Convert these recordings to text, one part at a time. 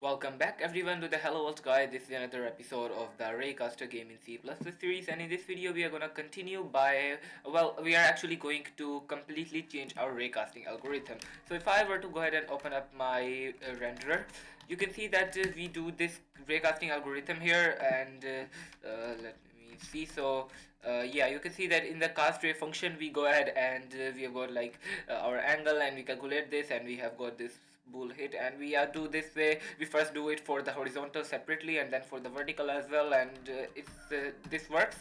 Welcome back everyone to the Hello World Guide. This is another episode of the Raycaster game in C++ series, and in this video we are going to continue by, we are actually going to completely change our raycasting algorithm. So if I were to go ahead and open up my renderer, you can see that we do this raycasting algorithm here, and let me see. Yeah, you can see that in the cast ray function we go ahead and we have got like our angle, and we calculate this, and we have got this bool hit, and we do this way. We first do it for the horizontal separately and then for the vertical as well, and this works.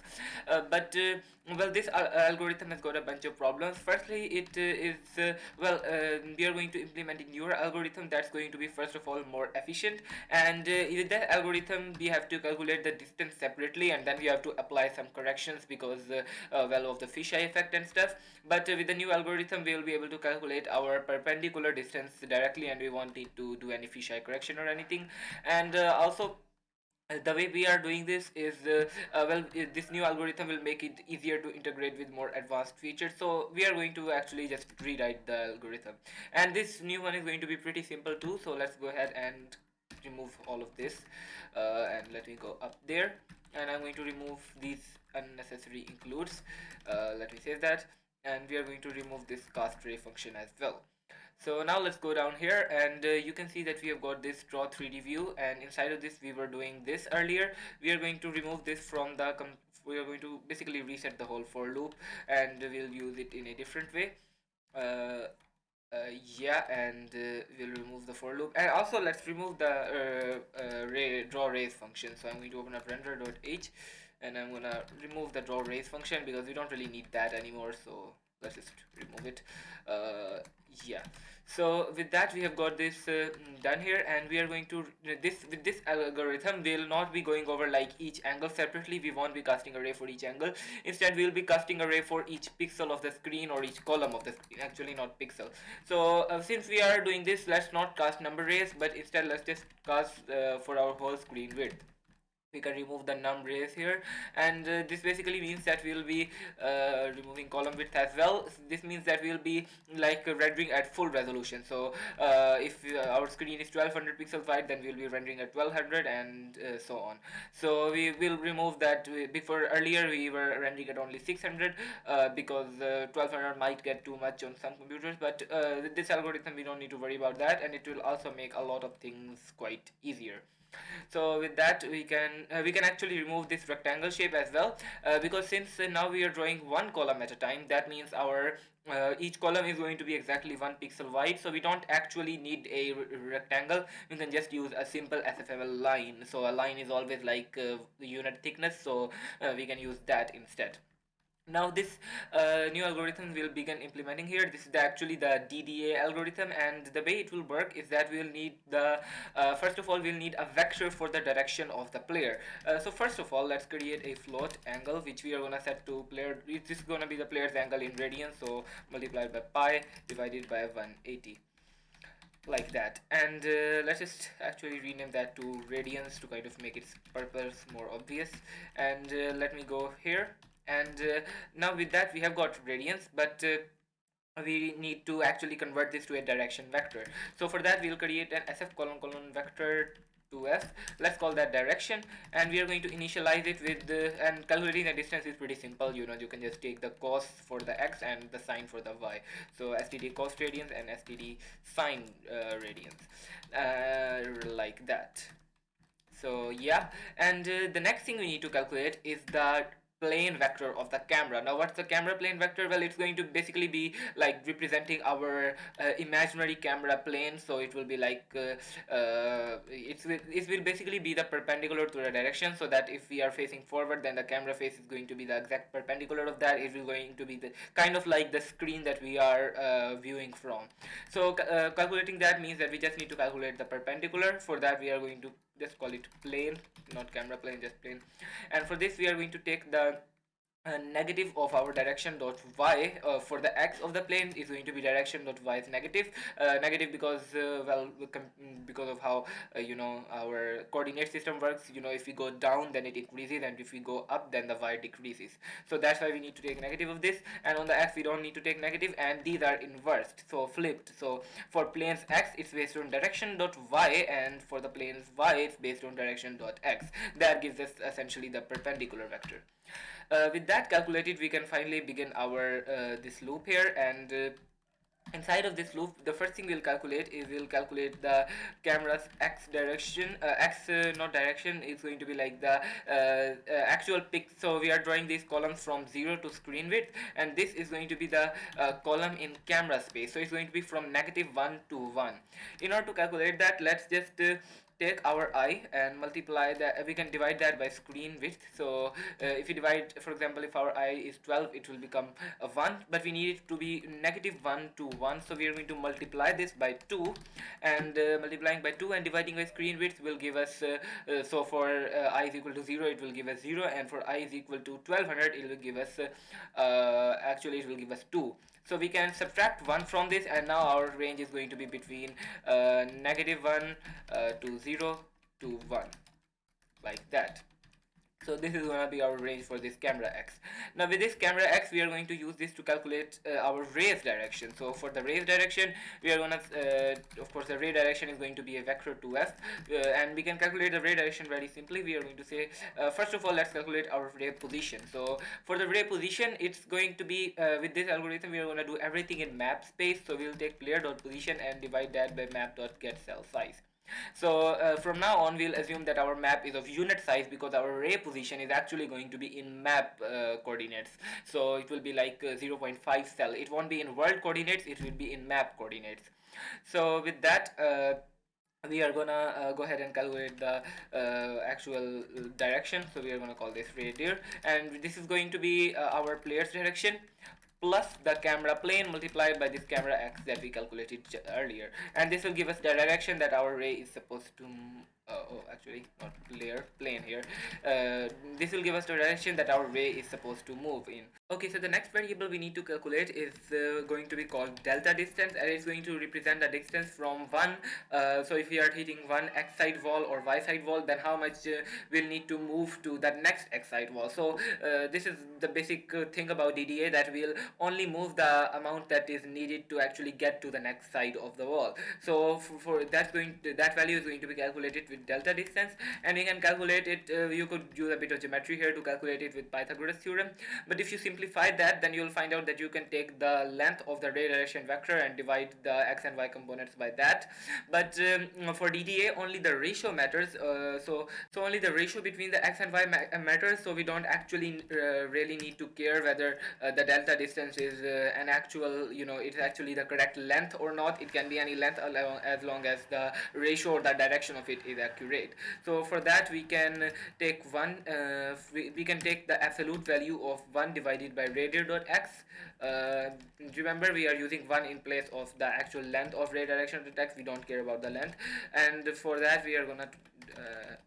This algorithm has got a bunch of problems. Firstly, it is we are going to implement a newer algorithm that's going to be first of all more efficient, and with that algorithm we have to calculate the distance separately, and then we have to apply some corrections because of the fisheye effect and stuff. But with the new algorithm we will be able to calculate our perpendicular distance directly, and we won't need to do any fisheye correction or anything. And also the way we are doing this is this new algorithm will make it easier to integrate with more advanced features, so we are going to actually just rewrite the algorithm, and this new one is going to be pretty simple too. So let's go ahead and remove all of this, and let me go up there, and I'm going to remove these unnecessary includes. Let me save that, and we are going to remove this cast ray function as well. So now let's go down here, and you can see that we have got this draw 3D view, and inside of this we were doing this earlier. We are going to remove this from the we are going to basically reset the whole for loop, and we'll use it in a different way. uh, yeah, and we'll remove the for loop, and also let's remove the draw rays function. So I'm going to open up render.h, and I'm gonna remove the draw rays function because we don't really need that anymore, so let's just remove it. uh, yeah, so with that we have got this done here, and we are going to this with this algorithm we'll not be going over like each angle separately. We won't be casting array for each angle. Instead we'll be casting array for each pixel of the screen, or each column of the screen, actually not pixel. So since we are doing this, let's not cast number rays, but instead let's just cast for our whole screen width. We can remove the num rays here, and this basically means that we'll be removing column width as well. This means that we'll be like rendering at full resolution. So if our screen is 1200 pixels wide, then we'll be rendering at 1200, and so on. So we will remove that. Before, earlier we were rendering at only 600 because 1200 might get too much on some computers, but with this algorithm we don't need to worry about that, and it will also make a lot of things quite easier. So with that we can actually remove this rectangle shape as well, because since now we are drawing one column at a time, that means our each column is going to be exactly 1 pixel wide, so we don't actually need a rectangle. We can just use a simple SFML line. So a line is always like the unit thickness, so we can use that instead. Now this new algorithm will begin implementing here. This is actually the DDA algorithm, and the way it will work is that we'll need the first of all we'll need a vector for the direction of the player. So first of all, let's create a float angle which we are gonna set to player. This is gonna be the player's angle in radians, so multiplied by pi divided by 180, like that. And let's just actually rename that to radians to kind of make its purpose more obvious. And let me go here, and now with that we have got radians, but we need to actually convert this to a direction vector. So for that we'll create an sf colon colon vector 2f. Let's call that direction, and we are going to initialize it with and calculating the distance is pretty simple. You can just take the cos for the x and the sine for the y. So std cos radians and std sine radians, like that. So yeah, and the next thing we need to calculate is the plane vector of the camera. Now what's the camera plane vector? Well, it's going to basically be like representing our imaginary camera plane. So it will be like it will basically be the perpendicular to the direction, so that if we are facing forward, then the camera face is going to be the exact perpendicular of that. It is going to be the kind of like the screen that we are viewing from. So calculating that means that we just need to calculate the perpendicular. For that we are going to just call it plane, not camera plane, just plane. And for this we are going to take the negative of our direction dot y for the x of the plane is going to be direction dot y is negative. Negative because because of how our coordinate system works. If we go down then it increases, and if we go up then the y decreases. So that's why we need to take negative of this, and on the x we don't need to take negative, and these are inversed, so flipped. So for planes x it's based on direction dot y, and for the planes y it's based on direction dot x. That gives us essentially the perpendicular vector. With that calculated, we can finally begin our this loop here, and inside of this loop the first thing we'll calculate the camera's x direction. X not direction is going to be like the actual pic. So we are drawing these columns from 0 to screen width, and this is going to be the column in camera space, so it's going to be from -1 to 1. In order to calculate that, let's just take our eye and multiply that. We can divide that by screen width. So if you divide, for example, if our eye is 12, it will become a 1, but we need it to be -1 to 1, so we are going to multiply this by 2, and multiplying by 2 and dividing by screen width will give us so for I is equal to 0 it will give us 0, and for I is equal to 1200 it will give us actually it will give us 2. So we can subtract 1 from this, and now our range is going to be between -1 to 0 to 1, like that. So this is going to be our range for this camera x. Now with this camera x, we are going to use this to calculate our rays direction. So for the rays direction, we are going to, of course, the ray direction is going to be a vector 2f, and we can calculate the ray direction very simply. We are going to say, first of all, let's calculate our ray position. So for the ray position, it's going to be, with this algorithm, we are going to do everything in map space. So we'll take player.position and divide that by map.getCellSize. So from now on we'll assume that our map is of unit size, because our ray position is actually going to be in map coordinates. So it will be like 0.5 cell. It won't be in world coordinates, it will be in map coordinates. So with that, we are gonna go ahead and calculate the actual direction. So we are gonna call this radius, and this is going to be our player's direction plus the camera plane multiplied by this camera x that we calculated earlier, and this will give us the direction that our ray is supposed to actually not player plane here. This will give us the direction that our ray is supposed to move in. Okay, so the next variable we need to calculate is going to be called delta distance, and it's going to represent the distance from one. So if we are hitting one x side wall or y side wall, then how much we'll need to move to the next x side wall. So this is the basic thing about DDA, that we'll only move the amount that is needed to actually get to the next side of the wall. So for that value is going to be calculated with delta distance, and we can calculate it. You could use a bit of geometry here to calculate it with Pythagoras theorem, but if you simplify that, then you'll find out that you can take the length of the ray direction vector and divide the x and y components by that. But for DDA only the ratio matters. So only the ratio between the x and y matters, so we don't actually really need to care whether the delta distance is an actual, it's actually the correct length or not. It can be any length as long as the ratio or the direction of it is accurate. So for that we can take we can take the absolute value of 1 divided by radius.x. Remember, we are using 1 in place of the actual length of ray direction of the x. We don't care about the length, and for that we are gonna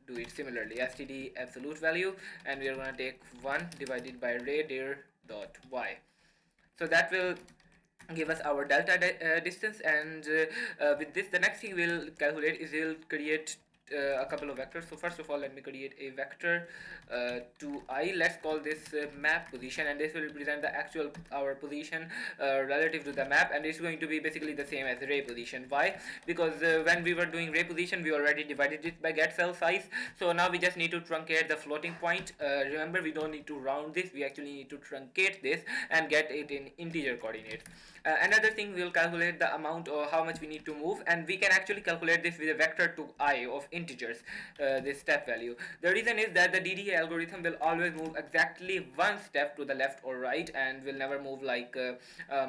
do it similarly, std absolute value, and we are gonna take 1 divided by radius.y. So that will give us our delta distance, and with this the next thing we'll calculate is we'll create a couple of vectors. So first of all, let me create a vector to I. Let's call this map position, and this will represent the actual our position relative to the map, and it's going to be basically the same as ray position. Why? Because when we were doing ray position, we already divided it by getCellSize. So now we just need to truncate the floating point. Remember, we don't need to round this, we actually need to truncate this and get it in integer coordinates. Another thing, we'll calculate the amount or how much we need to move, and we can actually calculate this with a vector to I of integers, this step value. The reason is that the DDA algorithm will always move exactly one step to the left or right, and will never move like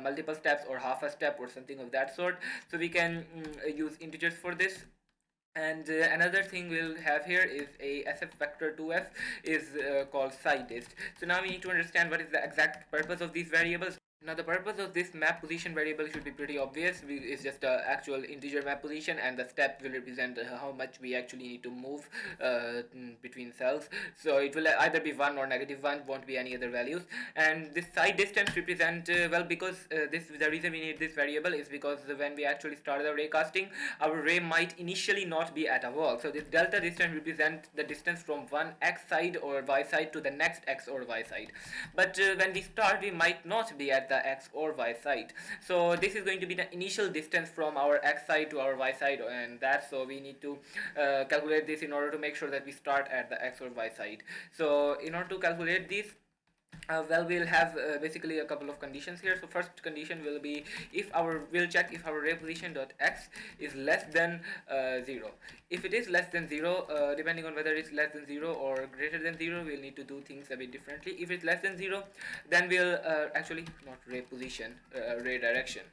multiple steps or half a step or something of that sort. So we can use integers for this. And another thing we'll have here is a SF vector 2f is called side dist. So now we need to understand what is the exact purpose of these variables. Now the purpose of this map position variable should be pretty obvious. It's just a actual integer map position, and the step will represent how much we actually need to move between cells. So it will either be 1 or -1, won't be any other values. And this side distance represent well, because this the reason we need this variable is because when we actually start the raycasting, our ray might initially not be at a wall. So this delta distance represents the distance from one x side or y side to the next x or y side. But when we start, we might not be at the x or y side. So this is going to be the initial distance from our x side to our y side, and that's so we need to calculate this in order to make sure that we start at the x or y side. So in order to calculate this, well, we'll have basically a couple of conditions here. So first condition will be we'll check if our ray position dot x is less than 0. If it is less than 0, depending on whether it's less than 0 or greater than 0, we'll need to do things a bit differently. If it's less than 0, then we'll actually not ray position, ray direction.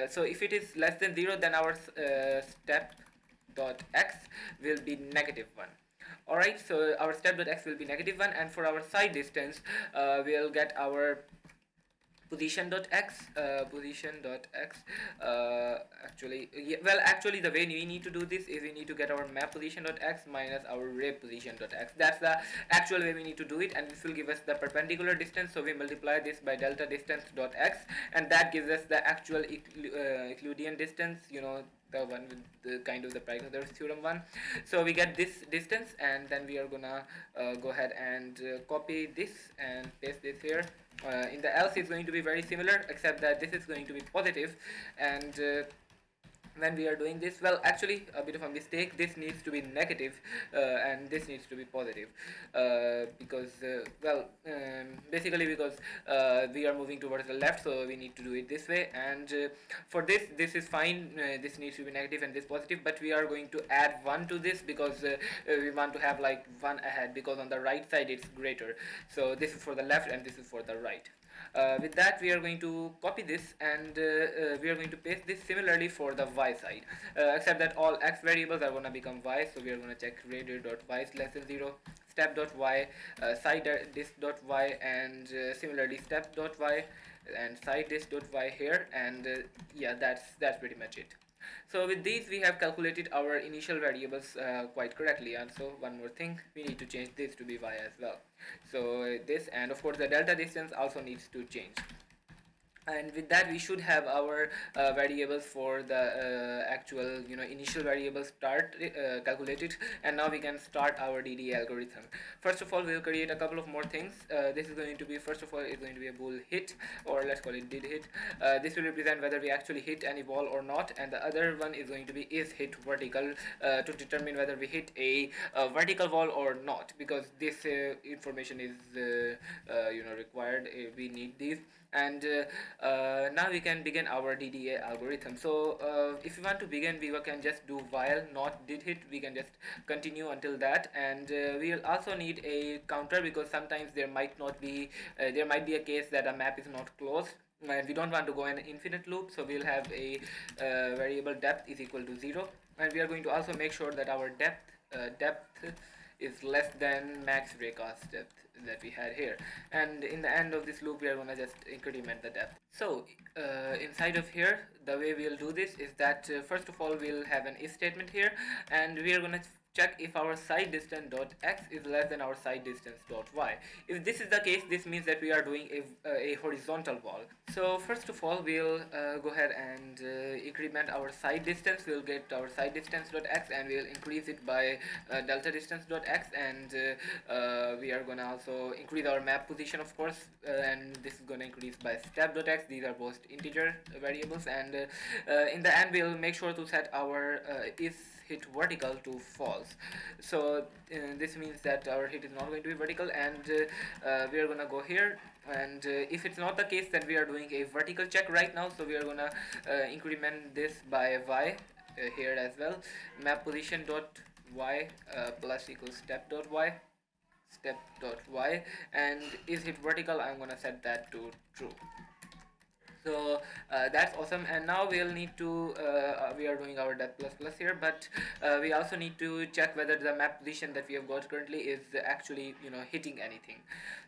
So if it is less than 0, then our step dot x will be -1. Alright, so our step.x will be -1, and for our side distance, we'll get our position.x, actually the way we need to do this is we need to get our map position.x minus our ray position.x. That's the actual way we need to do it, and this will give us the perpendicular distance. So we multiply this by delta distance.x, and that gives us the actual Euclidean distance, the one with the kind of the Pythagoras theorem one. So we get this distance, and then we are gonna go ahead and copy this and paste this here. In the else, it's going to be very similar, except that this is going to be positive, and when we are doing this, well, actually a bit of a mistake. This needs to be negative, and this needs to be positive, because basically because we are moving towards the left, so we need to do it this way. And for this is fine. This needs to be negative and this positive, but we are going to add 1 to this because we want to have like 1 ahead, because on the right side it's greater. So this is for the left and this is for the right. With that, we are going to copy this, and we are going to paste this similarly for the y side, except that all x variables are going to become y. So we are going to check radius.y is less than 0, step.y, side disk.y, and similarly step.y and side disk.y here, and yeah, that's pretty much it. So with these, we have calculated our initial variables quite correctly. And so one more thing, we need to change this to be y as well. So this, and of course the delta distance also needs to change. And with that, we should have our variables for the actual initial variables start calculated, and now we can start our DDA algorithm. First of all, we'll create a couple of more things. This is going to be, first of all, it's going to be a bool hit, or let's call it did hit. This will represent whether we actually hit any wall or not, and the other one is going to be is hit vertical, to determine whether we hit a vertical wall or not, because this information is required. We need these. And now we can begin our DDA algorithm. So if we want to begin, we can just do while not did hit. We can just continue until that, and we'll also need a counter, because sometimes there might be a case that a map is not closed, and we don't want to go in an infinite loop. So we'll have a variable depth is equal to 0, and we are going to also make sure that our depth is less than max raycast depth that we had here. And in the end of this loop, we are going to just increment the depth. So inside of here, the way we'll do this is that first of all, we'll have an if statement here, and we are going to check if our side distance dot x is less than our side distance dot y. If this is the case, this means that we are doing a horizontal wall. So first of all, we'll go ahead and increment our side distance. We'll get our side distance dot x, and we'll increase it by delta distance dot x, and we are gonna also increase our map position, of course, and this is gonna increase by step dot x. These are both integer variables, and in the end, we'll make sure to set our is hit vertical to false. So this means that our hit is not going to be vertical, and we are gonna go here, and if it's not the case, then we are doing a vertical check right now. So we are gonna increment this by y here as well. Map position dot y plus equals step dot y, and is hit vertical, I'm gonna set that to true. So that's awesome, and now we'll need to we are doing our depth plus plus here, but we also need to check whether the map position that we have got currently is actually hitting anything.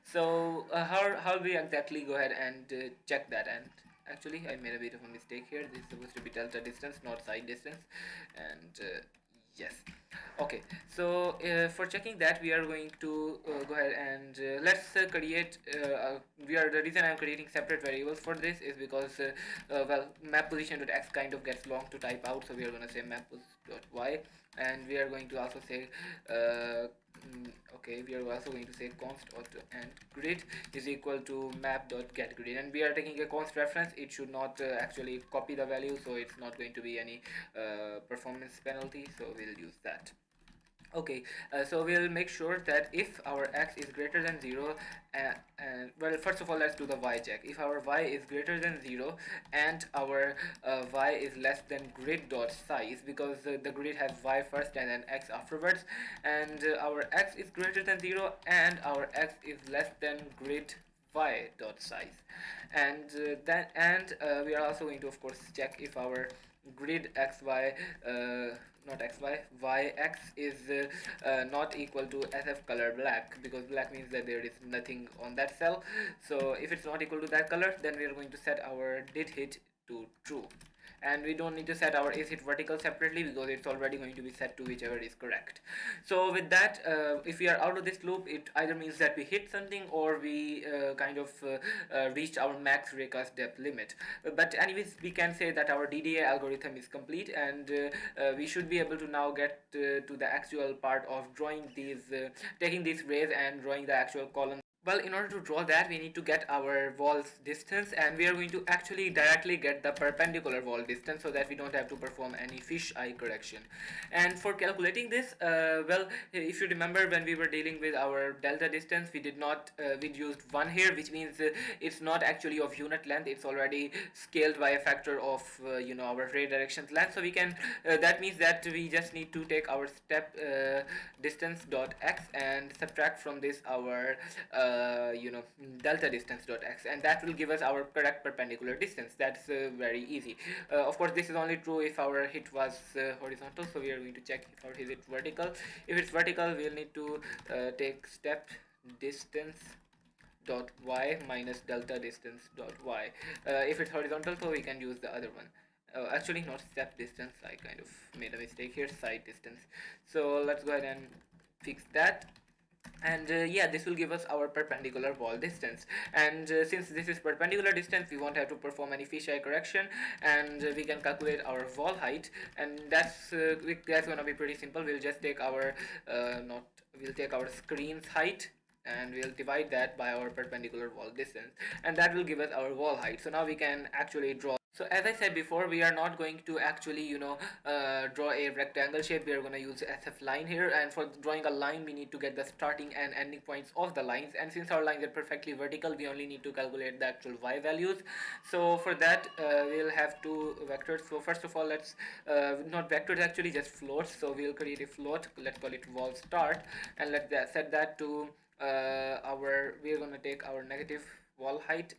So how do we exactly go ahead and check that? And actually I made a bit of a mistake here. This is supposed to be delta distance, not side distance. And yes, okay. So for checking that, we are going to go ahead and let's create the reason I'm creating separate variables for this is because well, map position.x kind of gets long to type out, so we are going to say map.y, and we are going to also say okay, we are also going to say const auto and grid is equal to map.getGrid, and we are taking a const reference. It should not actually copy the value, so it's not going to be any performance penalty, so we'll use that. Okay, so we'll make sure that if our x is greater than 0, and well, first of all, let's do the y check. If our y is greater than 0 and our y is less than grid dot size, because the grid has y first and then x afterwards, and our x is greater than 0 and our x is less than grid y dot size, and we are also going to of course check if our grid xy not xy yx is not equal to sf color black, because black means that there is nothing on that cell. So if it's not equal to that color, then we are going to set our did hit to true, and we don't need to set our is hit vertical separately because it's already going to be set to whichever is correct. So with that, if we are out of this loop, it either means that we hit something or we kind of reached our max raycast depth limit. But anyways, we can say that our DDA algorithm is complete, and we should be able to now get to the actual part of drawing these taking these rays and drawing the actual column. Well, in order to draw that, we need to get our wall's distance, and we are going to actually directly get the perpendicular wall distance so that we don't have to perform any fisheye correction. And for calculating this, well, if you remember when we were dealing with our delta distance, we did not, we used 1 here, which means it's not actually of unit length, it's already scaled by a factor of, our ray directions length. So we can, that means that we just need to take our step distance dot x and subtract from this our delta distance dot x, and that will give us our correct perpendicular distance. That's very easy. Of course, this is only true if our hit was horizontal, so we are going to check if our hit is vertical. If it's vertical, we'll need to take step distance dot y minus delta distance dot y. If it's horizontal, so we can use the other one. Actually, not step distance, I kind of made a mistake here, side distance. So let's go ahead and fix that, and yeah, this will give us our perpendicular wall distance. And since this is perpendicular distance, we won't have to perform any fisheye correction, and we can calculate our wall height, and that's gonna be pretty simple. We'll just take our we'll take our screen's height and we'll divide that by our perpendicular wall distance, and that will give us our wall height. So now we can actually draw. So as I said before, we are not going to actually draw a rectangle shape. We are going to use SF line here, and for drawing a line we need to get the starting and ending points of the lines, and since our lines are perfectly vertical, we only need to calculate the actual y values. So for that we'll have two vectors. So first of all, let's not vectors, actually just floats. So we'll create a float, let's call it wall start, and let's set that to we're going to take our negative wall height,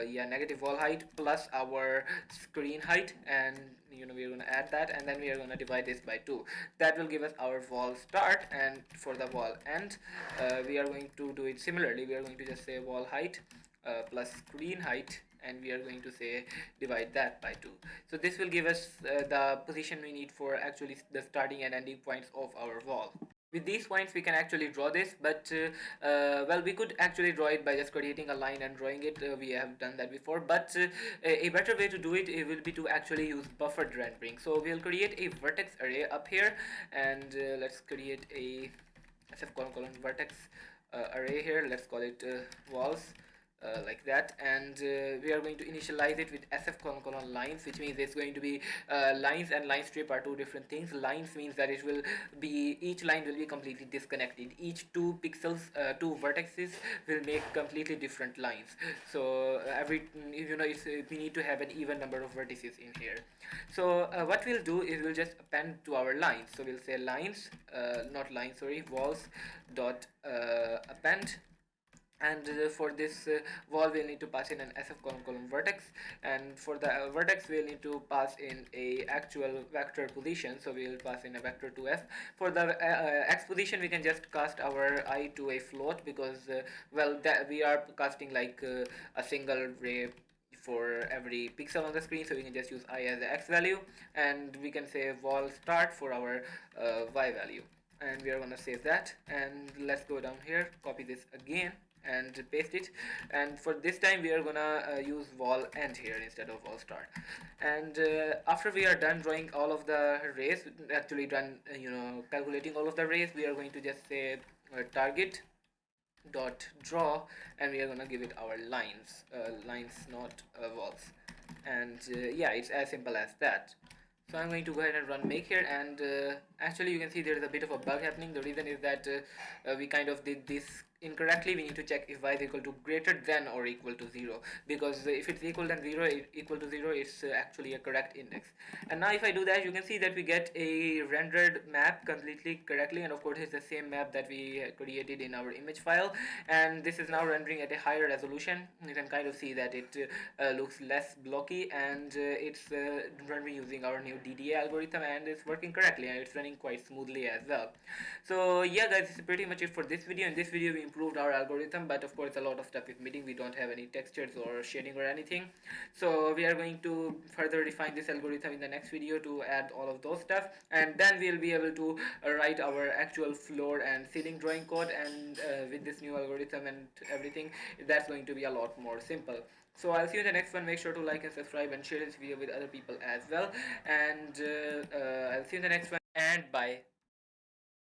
negative wall height plus our screen height, and we're going to add that, and then we are going to divide this by 2. That will give us our wall start, and for the wall end, we are going to do it similarly. We are going to just say wall height plus screen height, and we are going to say divide that by 2. So this will give us the position we need for actually the starting and ending points of our wall. With these points we can actually draw this, but well, we could actually draw it by just creating a line and drawing it. We have done that before, but a better way to do it will be to actually use buffered rendering. So we'll create a vertex array up here, and let's create a sf colon vertex array here. Let's call it walls, like that, and we are going to initialize it with sf colon lines, which means it's going to be lines and line strip are two different things. Lines means that it will be, each line will be completely disconnected. Each 2 pixels, 2 vertices will make completely different lines. So every we need to have an even number of vertices in here. So what we'll do is we'll just append to our lines. So we'll say lines, not lines, sorry, walls dot append And for this wall we'll need to pass in an sf column column vertex, and for the vertex we'll need to pass in a actual vector position, so we'll pass in a vector 2f. For the x position we can just cast our I to a float, because well, that we are casting like a single ray for every pixel on the screen, so we can just use I as the x value, and we can say wall start for our y value, and we are going to save that. And let's go down here, copy this again and paste it, and for this time we are gonna use wall end here instead of wall start. And after we are done drawing all of the rays, actually done calculating all of the rays, we are going to just say target dot draw, and we are gonna give it our lines, not walls. And yeah, it's as simple as that. So I'm going to go ahead and run make here, and actually you can see there is a bit of a bug happening. The reason is that we kind of did this incorrectly. We need to check if y is equal to greater than or equal to 0, because if it's equal than 0, equal to 0, it's actually a correct index. And now if I do that, you can see that we get a rendered map completely correctly, and of course it's the same map that we created in our image file, and this is now rendering at a higher resolution. You can kind of see that it looks less blocky, and it's rendering using our new DDA algorithm, and it's working correctly, and it's running quite smoothly as well. So yeah guys, this is pretty much it for this video. In this video we improved our algorithm, but of course a lot of stuff is missing. We don't have any textures or shading or anything, so we are going to further refine this algorithm in the next video to add all of those stuff, and then we'll be able to write our actual floor and ceiling drawing code, and with this new algorithm and everything, that's going to be a lot more simple. So I'll see you in the next one. Make sure to like and subscribe and share this video with other people as well, and I'll see you in the next one, and bye.